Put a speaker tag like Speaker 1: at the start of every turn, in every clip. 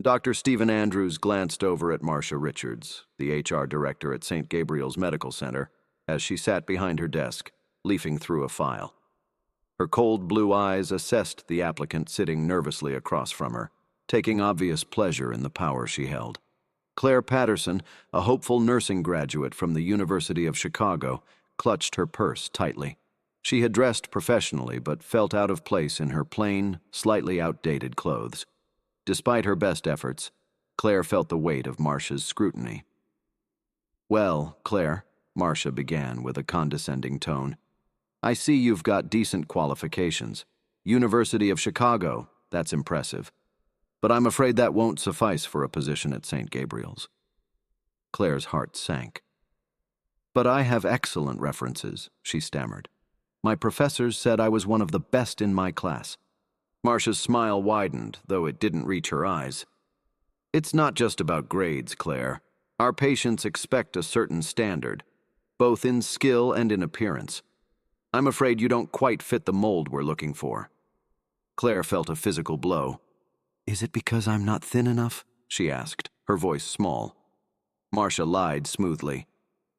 Speaker 1: Dr. Stephen Andrews glanced over at Marcia Richards, the HR director at St. Gabriel's Medical Center, as she sat behind her desk, leafing through a file. Her cold blue eyes assessed the applicant sitting nervously across from her, taking obvious pleasure in the power she held. Claire Patterson, a hopeful nursing graduate from the University of Chicago, clutched her purse tightly. She had dressed professionally but felt out of place in her plain, slightly outdated clothes. Despite her best efforts, Claire felt the weight of Marcia's scrutiny. "Well, Claire," Marcia began with a condescending tone, "I see you've got decent qualifications. University of Chicago, that's impressive. But I'm afraid that won't suffice for a position at St. Gabriel's." Claire's heart sank. "But I have excellent references," she stammered. "My professors said I was one of the best in my class." Marcia's smile widened, though it didn't reach her eyes. "It's not just about grades, Claire. Our patients expect a certain standard, both in skill and in appearance. I'm afraid you don't quite fit the mold we're looking for." Claire felt a physical blow. "Is it because I'm not thin enough?" she asked, her voice small. Marcia lied smoothly.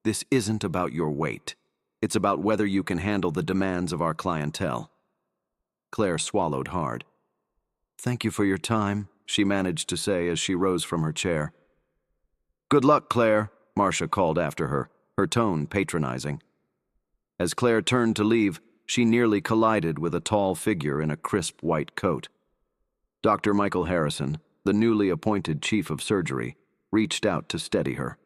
Speaker 1: "This isn't about your weight. It's about whether you can handle the demands of our clientele." Claire swallowed hard. "Thank you for your time," she managed to say as she rose from her chair. "Good luck, Claire," Marcia called after her, her tone patronizing. As Claire turned to leave, she nearly collided with a tall figure in a crisp white coat. Dr. Michael Harrison, the newly appointed chief of surgery, reached out to steady her.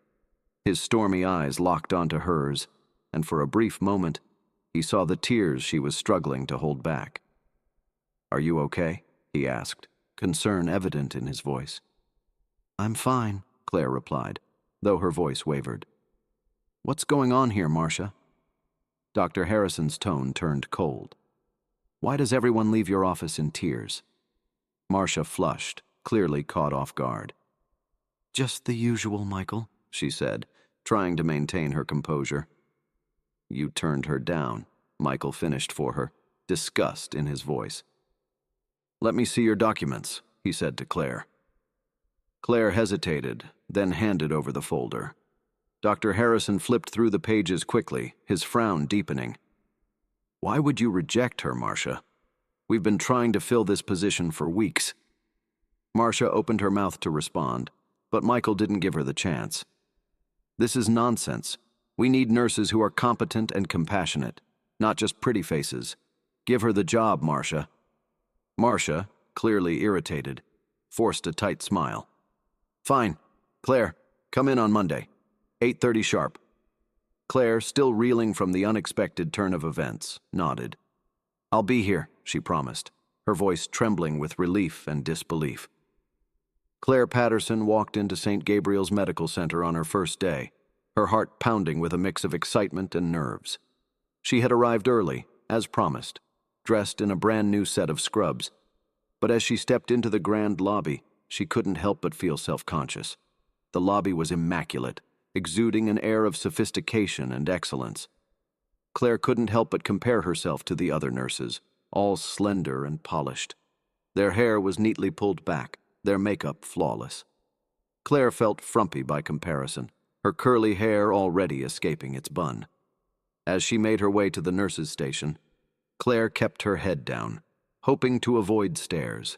Speaker 1: His stormy eyes locked onto hers, and for a brief moment, he saw the tears she was struggling to hold back. "Are you okay?" he asked, concern evident in his voice. "I'm fine," Claire replied, though her voice wavered. "What's going on here, Marcia?" Dr. Harrison's tone turned cold. "Why does everyone leave your office in tears?" Marcia flushed, clearly caught off guard. "Just the usual, Michael," she said, trying to maintain her composure. "You turned her down," Michael finished for her, disgust in his voice. "Let me see your documents," he said to Claire. Claire hesitated, then handed over the folder. Dr. Harrison flipped through the pages quickly, his frown deepening. "Why would you reject her, Marcia? We've been trying to fill this position for weeks." Marcia opened her mouth to respond, but Michael didn't give her the chance. "This is nonsense. We need nurses who are competent and compassionate, not just pretty faces. Give her the job, Marcia." Marcia, clearly irritated, forced a tight smile. "Fine. Claire, come in on Monday, 8:30 sharp." Claire, still reeling from the unexpected turn of events, nodded. "I'll be here," she promised, her voice trembling with relief and disbelief. Claire Patterson walked into St. Gabriel's Medical Center on her first day, her heart pounding with a mix of excitement and nerves. She had arrived early, as promised, dressed in a brand new set of scrubs, but as she stepped into the grand lobby, she couldn't help but feel self-conscious. The lobby was immaculate, exuding an air of sophistication and excellence. Claire couldn't help but compare herself to the other nurses, all slender and polished. Their hair was neatly pulled back, their makeup flawless. Claire felt frumpy by comparison, her curly hair already escaping its bun. As she made her way to the nurses' station, Claire kept her head down, hoping to avoid stares.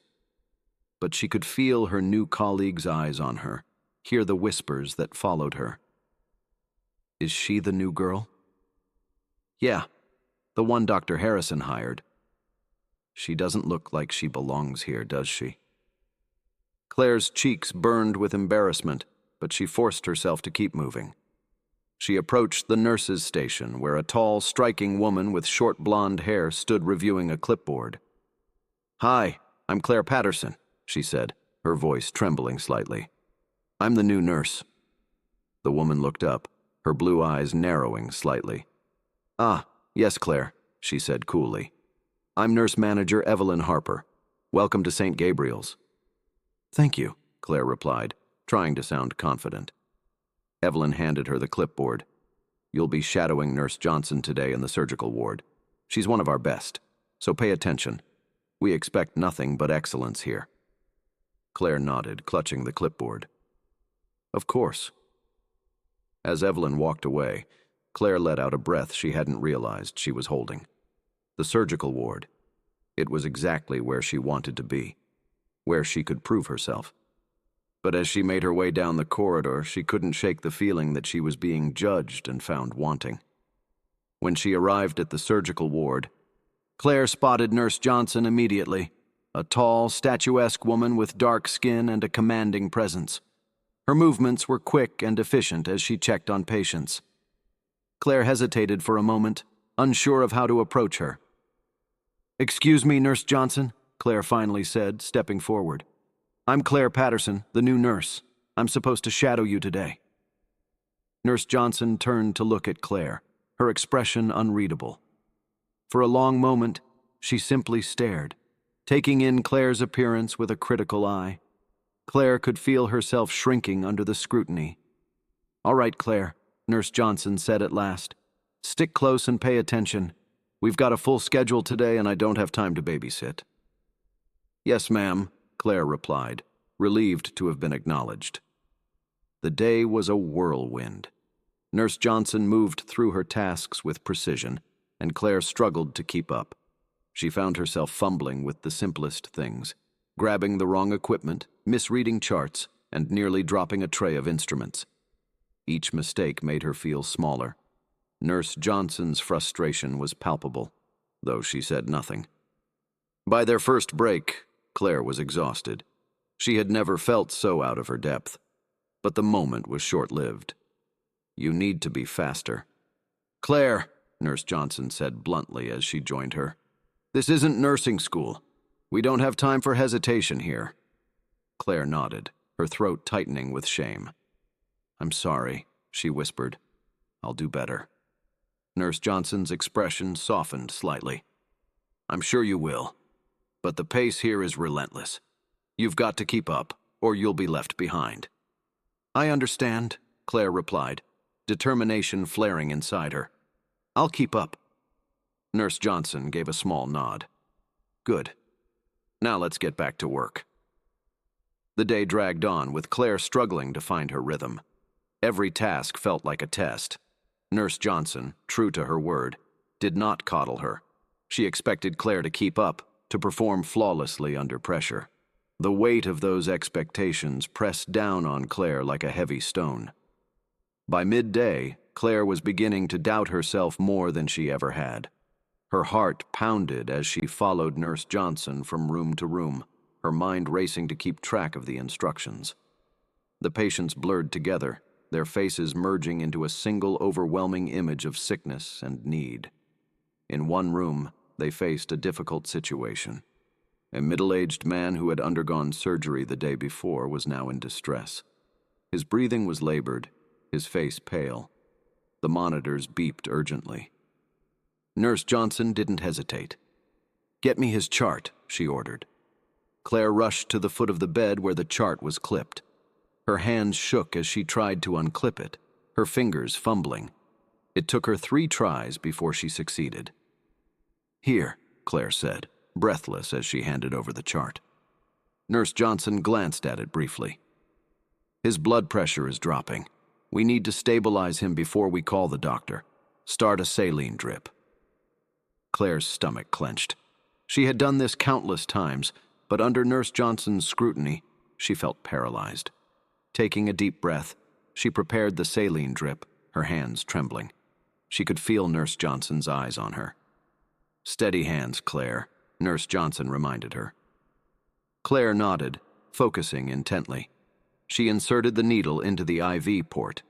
Speaker 1: But she could feel her new colleague's eyes on her, hear the whispers that followed her. "Is she the new girl?" "Yeah, the one Dr. Harrison hired." "She doesn't look like she belongs here, does she?" Claire's cheeks burned with embarrassment, but she forced herself to keep moving. She approached the nurses' station, where a tall, striking woman with short blonde hair stood reviewing a clipboard. "Hi, I'm Claire Patterson," she said, her voice trembling slightly. "I'm the new nurse." The woman looked up, her blue eyes narrowing slightly. "Ah, yes, Claire," she said coolly. "I'm nurse manager Evelyn Harper. Welcome to St. Gabriel's." "Thank you," Claire replied, trying to sound confident. Evelyn handed her the clipboard. "You'll be shadowing Nurse Johnson today in the surgical ward. She's one of our best, so pay attention. We expect nothing but excellence here." Claire nodded, clutching the clipboard. Of course. As Evelyn walked away, Claire let out a breath she hadn't realized she was holding. The surgical ward. It was exactly where she wanted to be, where she could prove herself. But as she made her way down the corridor, she couldn't shake the feeling that she was being judged and found wanting. When she arrived at the surgical ward, Claire spotted Nurse Johnson immediately, a tall, statuesque woman with dark skin and a commanding presence. Her movements were quick and efficient as she checked on patients. Claire hesitated for a moment, unsure of how to approach her. "Excuse me, Nurse Johnson," Claire finally said, stepping forward. "I'm Claire Patterson, the new nurse. I'm supposed to shadow you today." Nurse Johnson turned to look at Claire, her expression unreadable. For a long moment, she simply stared, taking in Claire's appearance with a critical eye. Claire could feel herself shrinking under the scrutiny. "All right, Claire," Nurse Johnson said at last. "Stick close and pay attention. We've got a full schedule today and I don't have time to babysit." "Yes, ma'am," Claire replied, relieved to have been acknowledged. The day was a whirlwind. Nurse Johnson moved through her tasks with precision, and Claire struggled to keep up. She found herself fumbling with the simplest things, grabbing the wrong equipment, misreading charts, and nearly dropping a tray of instruments. Each mistake made her feel smaller. Nurse Johnson's frustration was palpable, though she said nothing. By their first break, Claire was exhausted. She had never felt so out of her depth. But the moment was short-lived. "You need to be faster." "Claire," Nurse Johnson said bluntly as she joined her, "this isn't nursing school. We don't have time for hesitation here." Claire nodded, her throat tightening with shame. "I'm sorry," she whispered. "I'll do better." Nurse Johnson's expression softened slightly. "I'm sure you will. But the pace here is relentless. You've got to keep up, or you'll be left behind." "I understand," Claire replied, determination flaring inside her. "I'll keep up." Nurse Johnson gave a small nod. "Good. Now let's get back to work." The day dragged on, with Claire struggling to find her rhythm. Every task felt like a test. Nurse Johnson, true to her word, did not coddle her. She expected Claire to keep up, to perform flawlessly under pressure. The weight of those expectations pressed down on Claire like a heavy stone. By midday, Claire was beginning to doubt herself more than she ever had. Her heart pounded as she followed Nurse Johnson from room to room, her mind racing to keep track of the instructions. The patients blurred together, their faces merging into a single overwhelming image of sickness and need. In one room, they faced a difficult situation. A middle-aged man who had undergone surgery the day before was now in distress. His breathing was labored, his face pale. The monitors beeped urgently. Nurse Johnson didn't hesitate. "Get me his chart," she ordered. Claire rushed to the foot of the bed where the chart was clipped. Her hands shook as she tried to unclip it, her fingers fumbling. It took her 3 tries before she succeeded. "Here," Claire said, breathless as she handed over the chart. Nurse Johnson glanced at it briefly. "His blood pressure is dropping. We need to stabilize him before we call the doctor. Start a saline drip." Claire's stomach clenched. She had done this countless times, but under Nurse Johnson's scrutiny, she felt paralyzed. Taking a deep breath, she prepared the saline drip, her hands trembling. She could feel Nurse Johnson's eyes on her. "Steady hands, Claire," Nurse Johnson reminded her. Claire nodded, focusing intently. She inserted the needle into the IV port.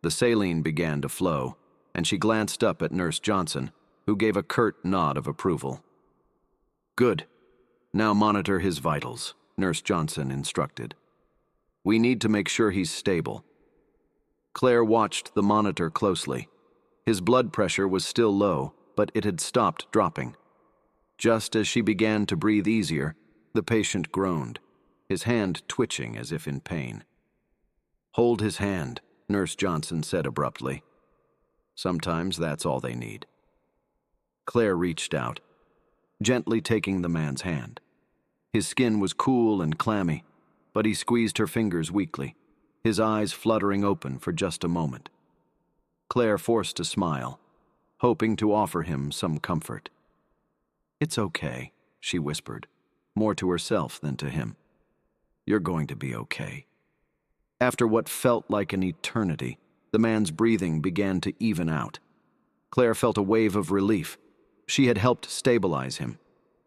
Speaker 1: The saline began to flow, and she glanced up at Nurse Johnson, who gave a curt nod of approval. "Good. Now monitor his vitals," Nurse Johnson instructed. "We need to make sure he's stable." Claire watched the monitor closely. His blood pressure was still low, but it had stopped dropping. Just as she began to breathe easier, the patient groaned, his hand twitching as if in pain. "Hold his hand," Nurse Johnson said abruptly. Sometimes that's all they need. Claire reached out, gently taking the man's hand. His skin was cool and clammy. but he squeezed her fingers weakly, his eyes fluttering open for just a moment. Claire forced a smile, hoping to offer him some comfort. "It's okay," she whispered, more to herself than to him. "You're going to be okay." After what felt like an eternity, the man's breathing began to even out. Claire felt a wave of relief. She had helped stabilize him.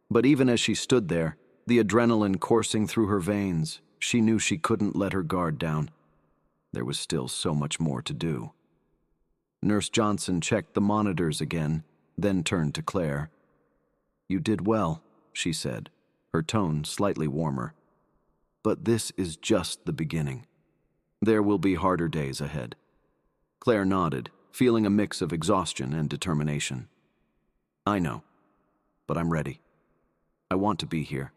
Speaker 1: But even as she stood there, the adrenaline coursing through her veins, she knew she couldn't let her guard down. There was still so much more to do. Nurse Johnson checked the monitors again, then turned to Claire. "You did well," she said, her tone slightly warmer. "But this is just the beginning. There will be harder days ahead." Claire nodded, feeling a mix of exhaustion and determination. "I know, but I'm ready. I want to be here."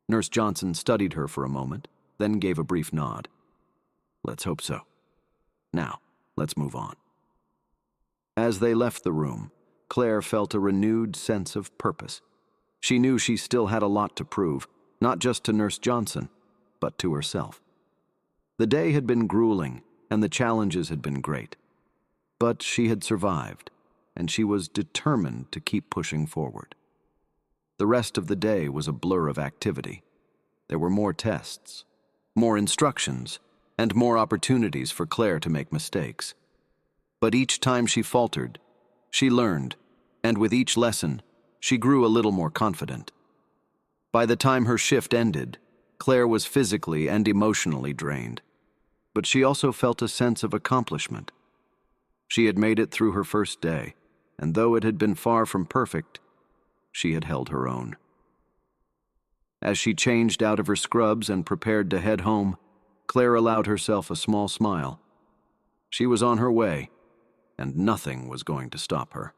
Speaker 1: Nurse Johnson studied her for a moment, then gave a brief nod. "Let's hope so. Now, let's move on." As they left the room, Claire felt a renewed sense of purpose. She knew she still had a lot to prove, not just to Nurse Johnson, but to herself. The day had been grueling, and the challenges had been great. But she had survived, and she was determined to keep pushing forward. The rest of the day was a blur of activity. There were more tests, more instructions, and more opportunities for Claire to make mistakes. But each time she faltered, she learned, and with each lesson, she grew a little more confident. By the time her shift ended, Claire was physically and emotionally drained, but she also felt a sense of accomplishment. She had made it through her first day, and though it had been far from perfect, she had held her own. As she changed out of her scrubs and prepared to head home, Claire allowed herself a small smile. She was on her way, and nothing was going to stop her.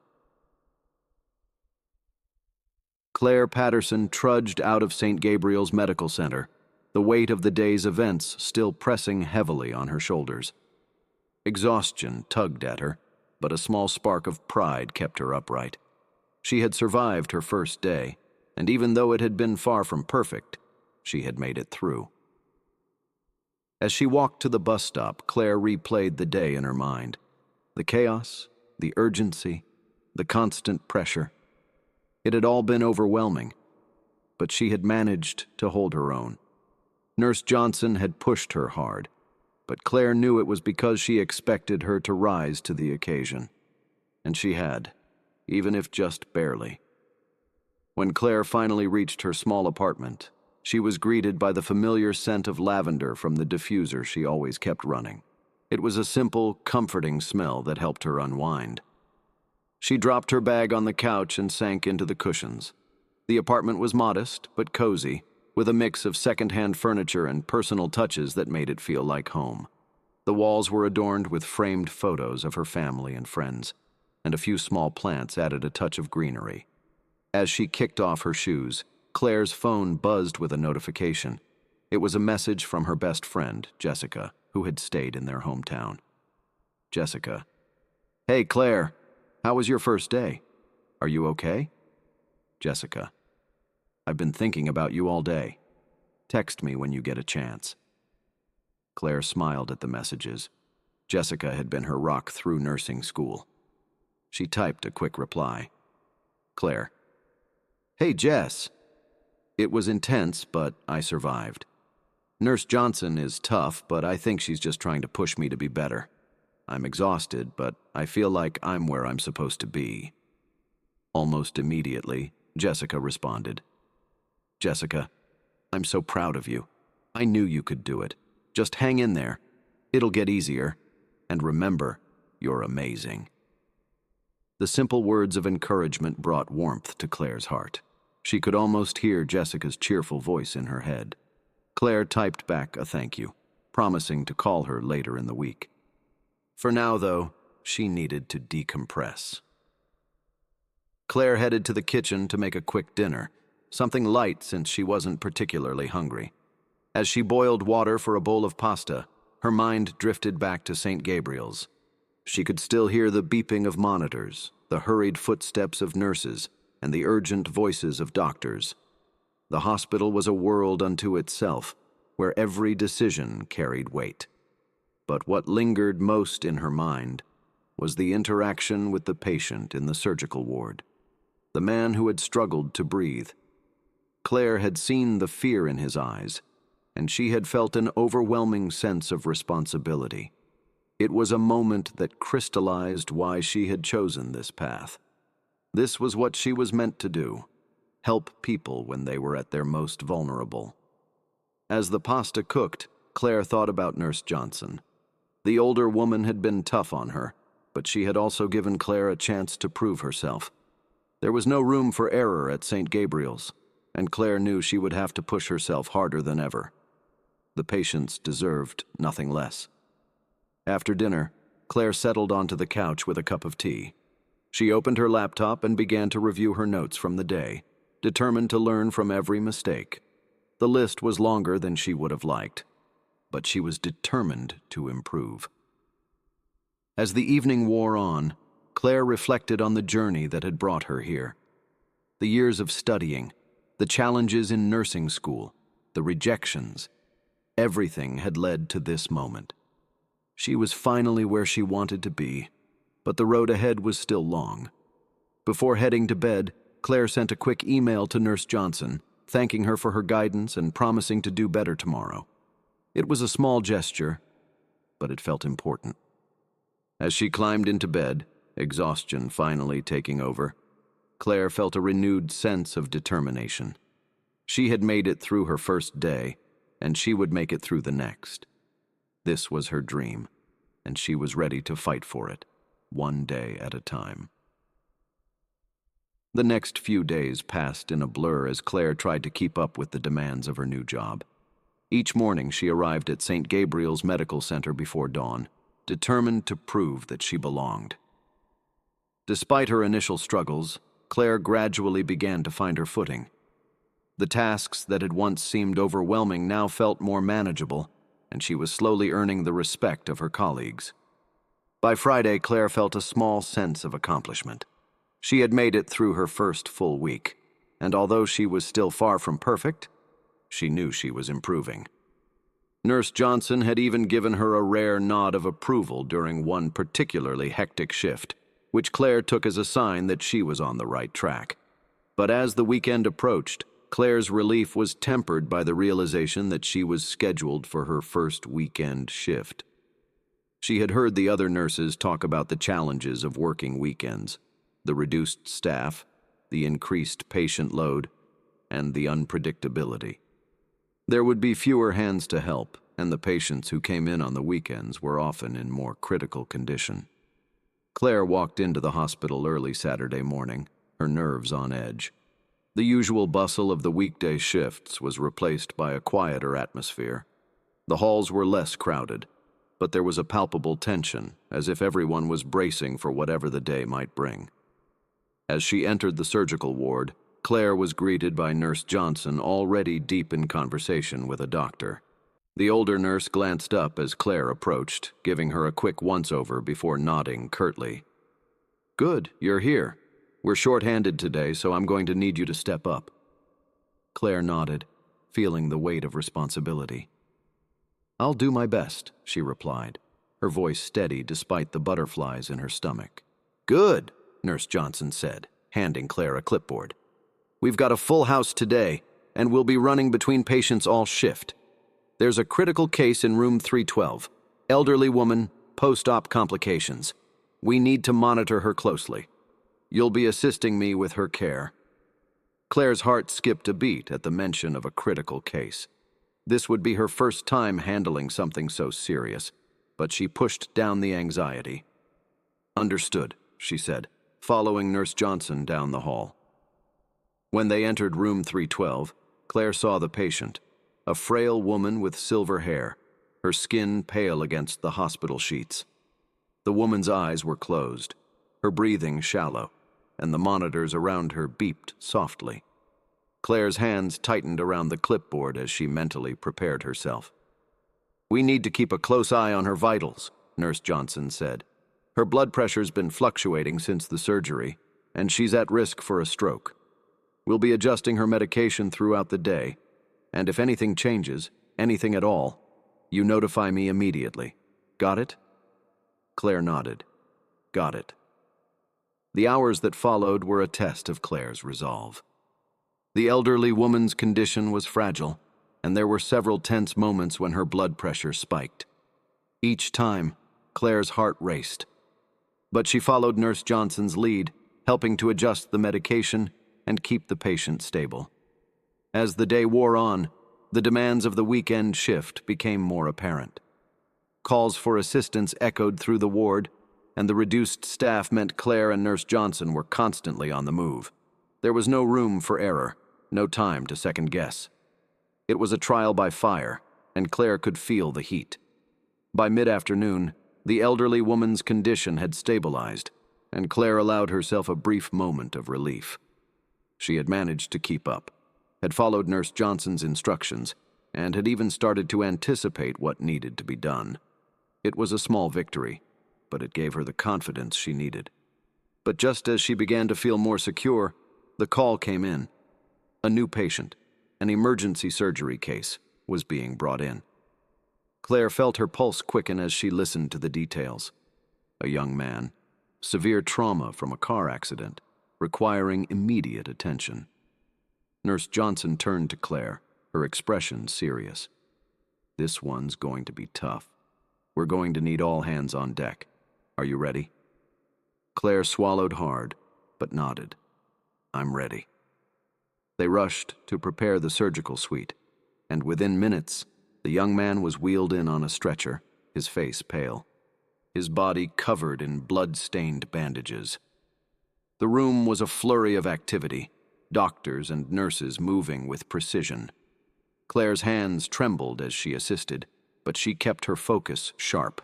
Speaker 1: Claire Patterson trudged out of St. Gabriel's Medical Center, the weight of the day's events still pressing heavily on her shoulders. Exhaustion tugged at her, but a small spark of pride kept her upright. She had survived her first day, and even though it had been far from perfect, she had made it through. As she walked to the bus stop, Claire replayed the day in her mind. The chaos, the urgency, the constant pressure. It had all been overwhelming, but she had managed to hold her own. Nurse Johnson had pushed her hard, but Claire knew it was because she expected her to rise to the occasion. And she had, even if just barely. When Claire finally reached her small apartment, she was greeted by the familiar scent of lavender from the diffuser she always kept running. It was a simple, comforting smell that helped her unwind. She dropped her bag on the couch and sank into the cushions. The apartment was modest, but cozy, with a mix of second-hand furniture and personal touches that made it feel like home. The walls were adorned with framed photos of her family and friends, and a few small plants added a touch of greenery. As she kicked off her shoes, Claire's phone buzzed with a notification. It was a message from her best friend, Jessica, who had stayed in their hometown. Jessica. "Hey, Claire. How was your first day? Are you okay?" Jessica. "I've been thinking about you all day. Text me when you get a chance." Claire smiled at the messages. Jessica had been her rock through nursing school. She typed a quick reply. Claire. "Hey, Jess. It was intense, but I survived. Nurse Johnson is tough, but I think she's just trying to push me to be better. I'm exhausted, but I feel like I'm where I'm supposed to be." Almost immediately, Jessica responded. "Jessica, I'm so proud of you. I knew you could do it. Just hang in there. It'll get easier. And remember, you're amazing." The simple words of encouragement brought warmth to Claire's heart. She could almost hear Jessica's cheerful voice in her head. Claire typed back a thank you, promising to call her later in the week. For now, though, she needed to decompress. Claire headed to the kitchen to make a quick dinner, something light since she wasn't particularly hungry. As she boiled water for a bowl of pasta, her mind drifted back to St. Gabriel's. She could still hear the beeping of monitors, the hurried footsteps of nurses, and the urgent voices of doctors. The hospital was a world unto itself, where every decision carried weight. But what lingered most in her mind was the interaction with the patient in the surgical ward, the man who had struggled to breathe. Claire had seen the fear in his eyes, and she had felt an overwhelming sense of responsibility. It was a moment that crystallized why she had chosen this path. This was what she was meant to do: help people when they were at their most vulnerable. As the pasta cooked, Claire thought about Nurse Johnson. The older woman had been tough on her, but she had also given Claire a chance to prove herself. There was no room for error at St. Gabriel's, and Claire knew she would have to push herself harder than ever. The patients deserved nothing less. After dinner, Claire settled onto the couch with a cup of tea. She opened her laptop and began to review her notes from the day, determined to learn from every mistake. The list was longer than she would have liked, but she was determined to improve. As the evening wore on, Claire reflected on the journey that had brought her here. The years of studying, the challenges in nursing school, the rejections, everything had led to this moment. She was finally where she wanted to be, but the road ahead was still long. Before heading to bed, Claire sent a quick email to Nurse Johnson, thanking her for her guidance and promising to do better tomorrow. It was a small gesture, but it felt important. As she climbed into bed, exhaustion finally taking over, Claire felt a renewed sense of determination. She had made it through her first day, and she would make it through the next. This was her dream, and she was ready to fight for it, one day at a time. The next few days passed in a blur as Claire tried to keep up with the demands of her new job. Each morning she arrived at St. Gabriel's Medical Center before dawn, determined to prove that she belonged. Despite her initial struggles, Claire gradually began to find her footing. The tasks that had once seemed overwhelming now felt more manageable, and she was slowly earning the respect of her colleagues. By Friday, Claire felt a small sense of accomplishment. She had made it through her first full week, and although she was still far from perfect, she knew she was improving. Nurse Johnson had even given her a rare nod of approval during one particularly hectic shift, which Claire took as a sign that she was on the right track. But as the weekend approached, Claire's relief was tempered by the realization that she was scheduled for her first weekend shift. She had heard the other nurses talk about the challenges of working weekends, the reduced staff, the increased patient load, and the unpredictability. There would be fewer hands to help, and the patients who came in on the weekends were often in more critical condition. Claire walked into the hospital early Saturday morning, her nerves on edge. The usual bustle of the weekday shifts was replaced by a quieter atmosphere. The halls were less crowded, but there was a palpable tension, as if everyone was bracing for whatever the day might bring. As she entered the surgical ward, Claire was greeted by Nurse Johnson, already deep in conversation with a doctor. The older nurse glanced up as Claire approached, giving her a quick once-over before nodding curtly. "Good, you're here. We're short-handed today, so I'm going to need you to step up." Claire nodded, feeling the weight of responsibility. "I'll do my best," she replied, her voice steady despite the butterflies in her stomach. "Good," Nurse Johnson said, handing Claire a clipboard. "We've got a full house today, and we'll be running between patients all shift. There's a critical case in room 312, elderly woman, post-op complications. We need to monitor her closely. You'll be assisting me with her care." Claire's heart skipped a beat at the mention of a critical case. This would be her first time handling something so serious, but she pushed down the anxiety. "Understood," she said, following Nurse Johnson down the hall. When they entered room 312, Claire saw the patient, a frail woman with silver hair, her skin pale against the hospital sheets. The woman's eyes were closed, her breathing shallow, and the monitors around her beeped softly. Claire's hands tightened around the clipboard as she mentally prepared herself. "We need to keep a close eye on her vitals," Nurse Johnson said. "Her blood pressure's been fluctuating since the surgery, and she's at risk for a stroke. We'll be adjusting her medication throughout the day, and if anything changes, anything at all, you notify me immediately. Got it?" Claire nodded. Got it. The hours that followed were a test of Claire's resolve. The elderly woman's condition was fragile, and there were several tense moments when her blood pressure spiked. Each time, Claire's heart raced. But she followed Nurse Johnson's lead, helping to adjust the medication and keep the patient stable. As the day wore on, the demands of the weekend shift became more apparent. Calls for assistance echoed through the ward, and the reduced staff meant Claire and Nurse Johnson were constantly on the move. There was no room for error, no time to second guess. It was a trial by fire, and Claire could feel the heat. By mid-afternoon, the elderly woman's condition had stabilized, and Claire allowed herself a brief moment of relief. She had managed to keep up, had followed Nurse Johnson's instructions, and had even started to anticipate what needed to be done. It was a small victory, but it gave her the confidence she needed. But just as she began to feel more secure, the call came in. A new patient, an emergency surgery case, was being brought in. Claire felt her pulse quicken as she listened to the details. A young man, severe trauma from a car accident, requiring immediate attention. Nurse Johnson turned to Claire, her expression serious. "This one's going to be tough. We're going to need all hands on deck. Are you ready?" Claire swallowed hard, but nodded. "I'm ready." They rushed to prepare the surgical suite, and within minutes, the young man was wheeled in on a stretcher, his face pale, his body covered in blood-stained bandages. The room was a flurry of activity, doctors and nurses moving with precision. Claire's hands trembled as she assisted, but she kept her focus sharp.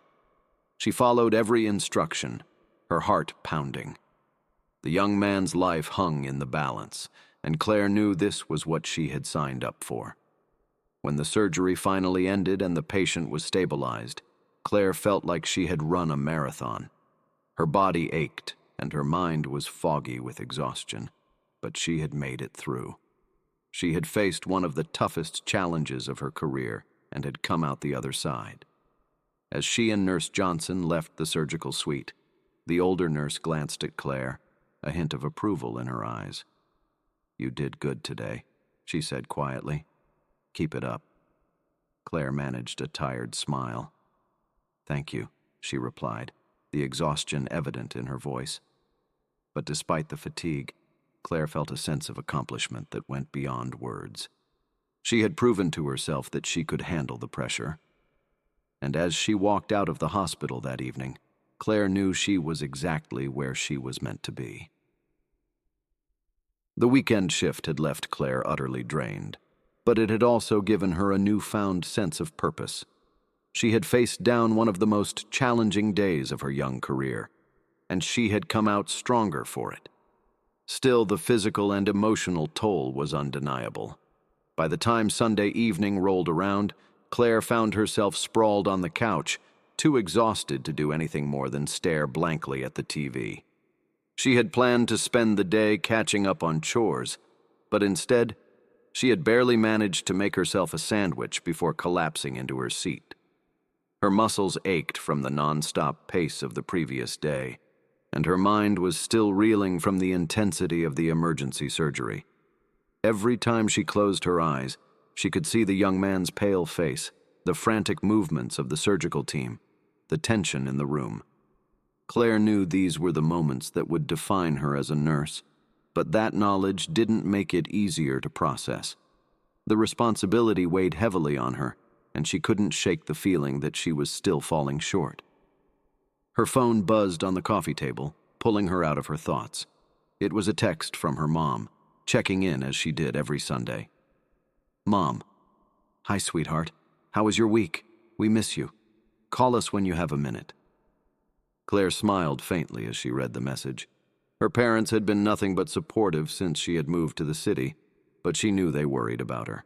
Speaker 1: She followed every instruction, her heart pounding. The young man's life hung in the balance, and Claire knew this was what she had signed up for. When the surgery finally ended and the patient was stabilized, Claire felt like she had run a marathon. Her body ached, and her mind was foggy with exhaustion, but she had made it through. She had faced one of the toughest challenges of her career and had come out the other side. As she and Nurse Johnson left the surgical suite, the older nurse glanced at Claire, a hint of approval in her eyes. "You did good today," she said quietly. "Keep it up." Claire managed a tired smile. "Thank you," she replied, the exhaustion evident in her voice. But despite the fatigue, Claire felt a sense of accomplishment that went beyond words. She had proven to herself that she could handle the pressure. And as she walked out of the hospital that evening, Claire knew she was exactly where she was meant to be. The weekend shift had left Claire utterly drained, but it had also given her a newfound sense of purpose. She had faced down one of the most challenging days of her young career, and she had come out stronger for it. Still, the physical and emotional toll was undeniable. By the time Sunday evening rolled around, Claire found herself sprawled on the couch, too exhausted to do anything more than stare blankly at the TV. She had planned to spend the day catching up on chores, but instead, she had barely managed to make herself a sandwich before collapsing into her seat. Her muscles ached from the non-stop pace of the previous day, and her mind was still reeling from the intensity of the emergency surgery. Every time she closed her eyes, she could see the young man's pale face, the frantic movements of the surgical team, the tension in the room. Claire knew these were the moments that would define her as a nurse, but that knowledge didn't make it easier to process. The responsibility weighed heavily on her, and she couldn't shake the feeling that she was still falling short. Her phone buzzed on the coffee table, pulling her out of her thoughts. It was a text from her mom, checking in as she did every Sunday. "Mom. Hi, sweetheart. How was your week? We miss you. Call us when you have a minute." Claire smiled faintly as she read the message. Her parents had been nothing but supportive since she had moved to the city, but she knew they worried about her.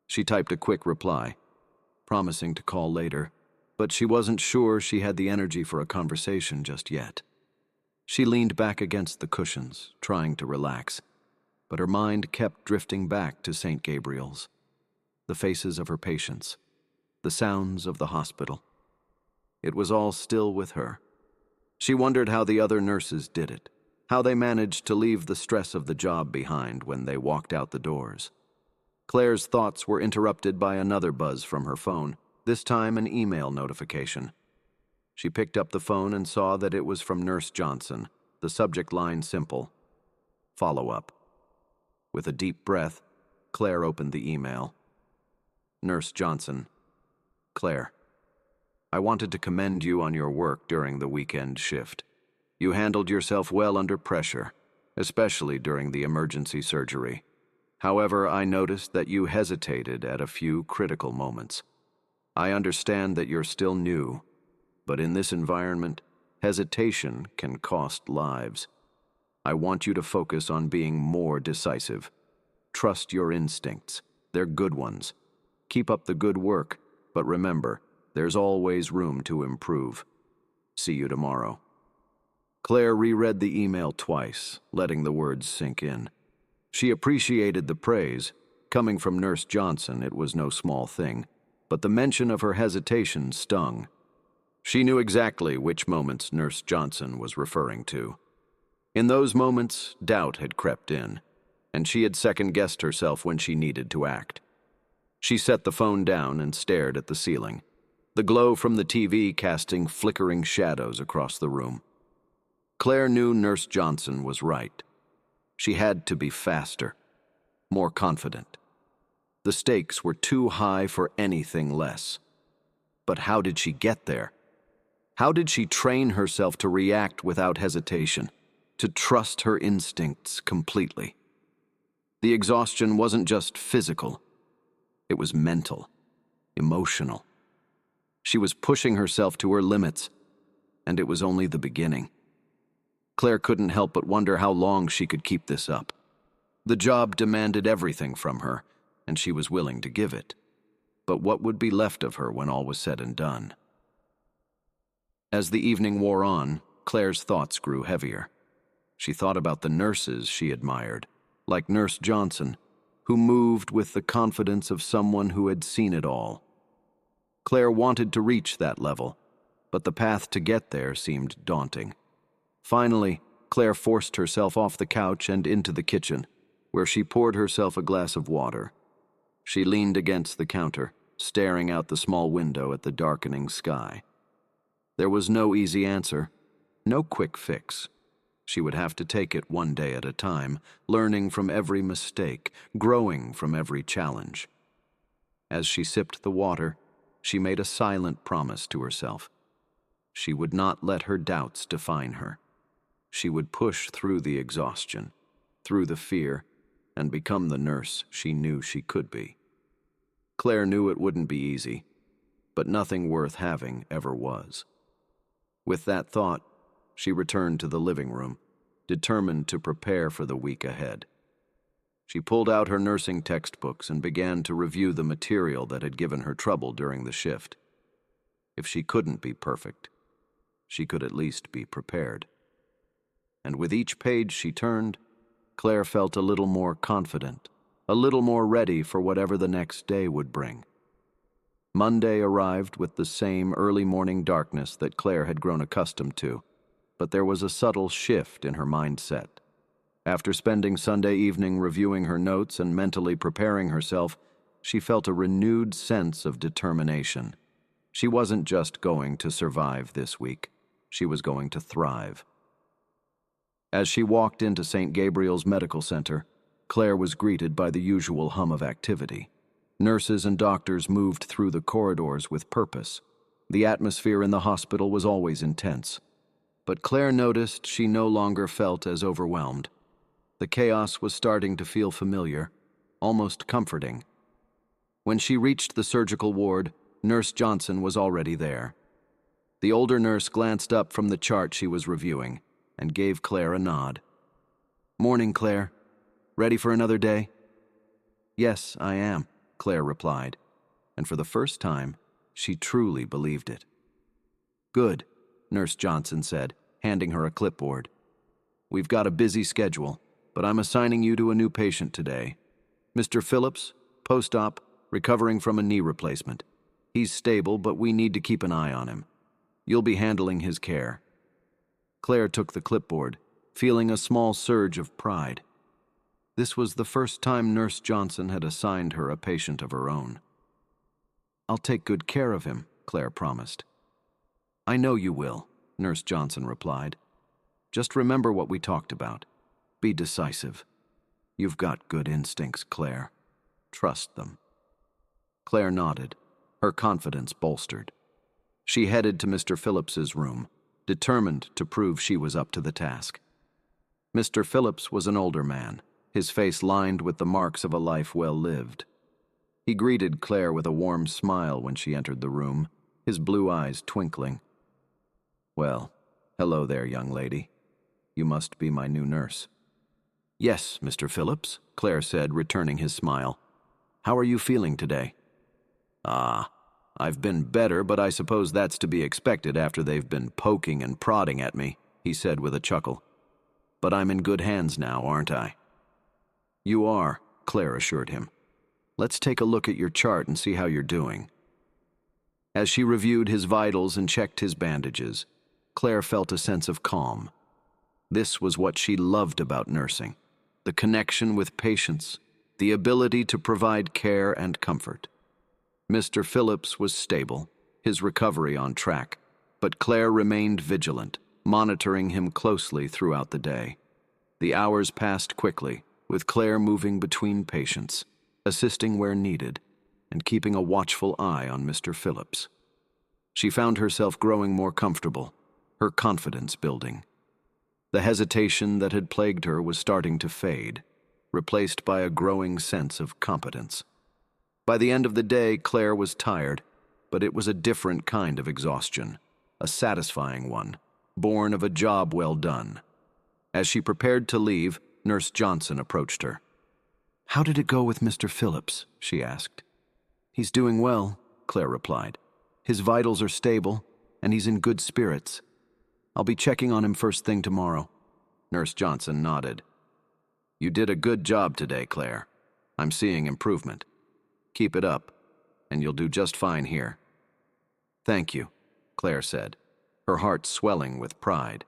Speaker 1: She typed a quick reply, promising to call later, but she wasn't sure she had the energy for a conversation just yet. She leaned back against the cushions, trying to relax, but her mind kept drifting back to St. Gabriel's. the faces of her patients, the sounds of the hospital. It was all still with her. She wondered how the other nurses did it, how they managed to leave the stress of the job behind when they walked out the doors. Claire's thoughts were interrupted by another buzz from her phone, this time an email notification. She picked up the phone and saw that it was from Nurse Johnson, the subject line simple: follow-up. With a deep breath, Claire opened the email. Nurse Johnson. Claire, I wanted to commend you on your work during the weekend shift. You handled yourself well under pressure, especially during the emergency surgery. However, I noticed that you hesitated at a few critical moments. I understand that you're still new, but in this environment, hesitation can cost lives. I want you to focus on being more decisive. Trust your instincts. They're good ones. Keep up the good work, but remember, there's always room to improve. See you tomorrow. Claire reread the email twice, letting the words sink in. She appreciated the praise. Coming from Nurse Johnson, it was no small thing, but the mention of her hesitation stung. She knew exactly which moments Nurse Johnson was referring to. In those moments, doubt had crept in, and she had second-guessed herself when she needed to act. She set the phone down and stared at the ceiling, the glow from the TV casting flickering shadows across the room. Claire knew Nurse Johnson was right. She had to be faster, more confident. The stakes were too high for anything less. But how did she get there? How did she train herself to react without hesitation, to trust her instincts completely? The exhaustion wasn't just physical. It was mental, emotional. She was pushing herself to her limits, and it was only the beginning. Claire couldn't help but wonder how long she could keep this up. The job demanded everything from her, and she was willing to give it. But what would be left of her when all was said and done? As the evening wore on, Claire's thoughts grew heavier. She thought about the nurses she admired, like Nurse Johnson, who moved with the confidence of someone who had seen it all. Claire wanted to reach that level, but the path to get there seemed daunting. Finally, Claire forced herself off the couch and into the kitchen, where she poured herself a glass of water. She leaned against the counter, staring out the small window at the darkening sky. There was no easy answer, no quick fix. She would have to take it one day at a time, learning from every mistake, growing from every challenge. As she sipped the water, she made a silent promise to herself. She would not let her doubts define her. She would push through the exhaustion, through the fear, and become the nurse she knew she could be. Claire knew it wouldn't be easy, but nothing worth having ever was. With that thought, she returned to the living room, determined to prepare for the week ahead. She pulled out her nursing textbooks and began to review the material that had given her trouble during the shift. If she couldn't be perfect, she could at least be prepared. And with each page she turned, Claire felt a little more confident, a little more ready for whatever the next day would bring. Monday arrived with the same early morning darkness that Claire had grown accustomed to, but there was a subtle shift in her mindset. After spending Sunday evening reviewing her notes and mentally preparing herself, she felt a renewed sense of determination. She wasn't just going to survive this week, she was going to thrive. As she walked into St. Gabriel's Medical Center, Claire was greeted by the usual hum of activity. Nurses and doctors moved through the corridors with purpose. The atmosphere in the hospital was always intense. But Claire noticed she no longer felt as overwhelmed. The chaos was starting to feel familiar, almost comforting. When she reached the surgical ward, Nurse Johnson was already there. The older nurse glanced up from the chart she was reviewing and gave Claire a nod. "Morning, Claire. Ready for another day?" "Yes, I am," Claire replied, and for the first time, she truly believed it. "Good," Nurse Johnson said, handing her a clipboard. "We've got a busy schedule, but I'm assigning you to a new patient today. Mr. Phillips, post-op, recovering from a knee replacement. He's stable, but we need to keep an eye on him. You'll be handling his care." Claire took the clipboard, feeling a small surge of pride. This was the first time Nurse Johnson had assigned her a patient of her own. "I'll take good care of him," Claire promised. "I know you will," Nurse Johnson replied. "Just remember what we talked about. Be decisive. You've got good instincts, Claire. Trust them." Claire nodded, her confidence bolstered. She headed to Mr. Phillips's room, determined to prove she was up to the task. Mr. Phillips was an older man, his face lined with the marks of a life well lived. He greeted Claire with a warm smile when she entered the room, his blue eyes twinkling. "Well, hello there, young lady. You must be my new nurse." "Yes, Mr. Phillips," Claire said, returning his smile. "How are you feeling today?" "Ah, I've been better, but I suppose that's to be expected after they've been poking and prodding at me," he said with a chuckle. "But I'm in good hands now, aren't I?" "You are," Claire assured him. "Let's take a look at your chart and see how you're doing." As she reviewed his vitals and checked his bandages, Claire felt a sense of calm. This was what she loved about nursing: the connection with patients, the ability to provide care and comfort. Mr. Phillips was stable, his recovery on track, but Claire remained vigilant, monitoring him closely throughout the day. The hours passed quickly, with Claire moving between patients, assisting where needed, and keeping a watchful eye on Mr. Phillips. She found herself growing more comfortable, her confidence building. The hesitation that had plagued her was starting to fade, replaced by a growing sense of competence. By the end of the day, Claire was tired, but it was a different kind of exhaustion, a satisfying one, born of a job well done. As she prepared to leave, Nurse Johnson approached her. "How did it go with Mr. Phillips?" she asked. "He's doing well," Claire replied. "His vitals are stable, and he's in good spirits. I'll be checking on him first thing tomorrow." Nurse Johnson nodded. "You did a good job today, Claire. I'm seeing improvement. Keep it up, and you'll do just fine here." "Thank you," Claire said, her heart swelling with pride.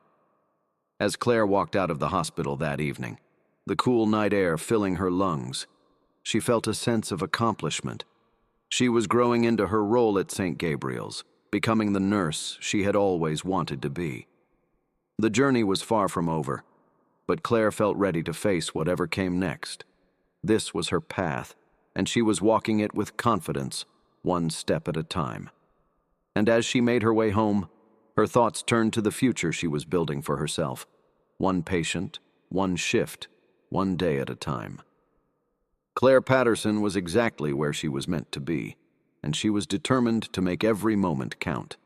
Speaker 1: As Claire walked out of the hospital that evening, the cool night air filling her lungs, she felt a sense of accomplishment. She was growing into her role at St. Gabriel's, becoming the nurse she had always wanted to be. The journey was far from over, but Claire felt ready to face whatever came next. This was her path, and she was walking it with confidence, one step at a time. And as she made her way home, her thoughts turned to the future she was building for herself. One patient, one shift, one day at a time. Claire Patterson was exactly where she was meant to be, and she was determined to make every moment count.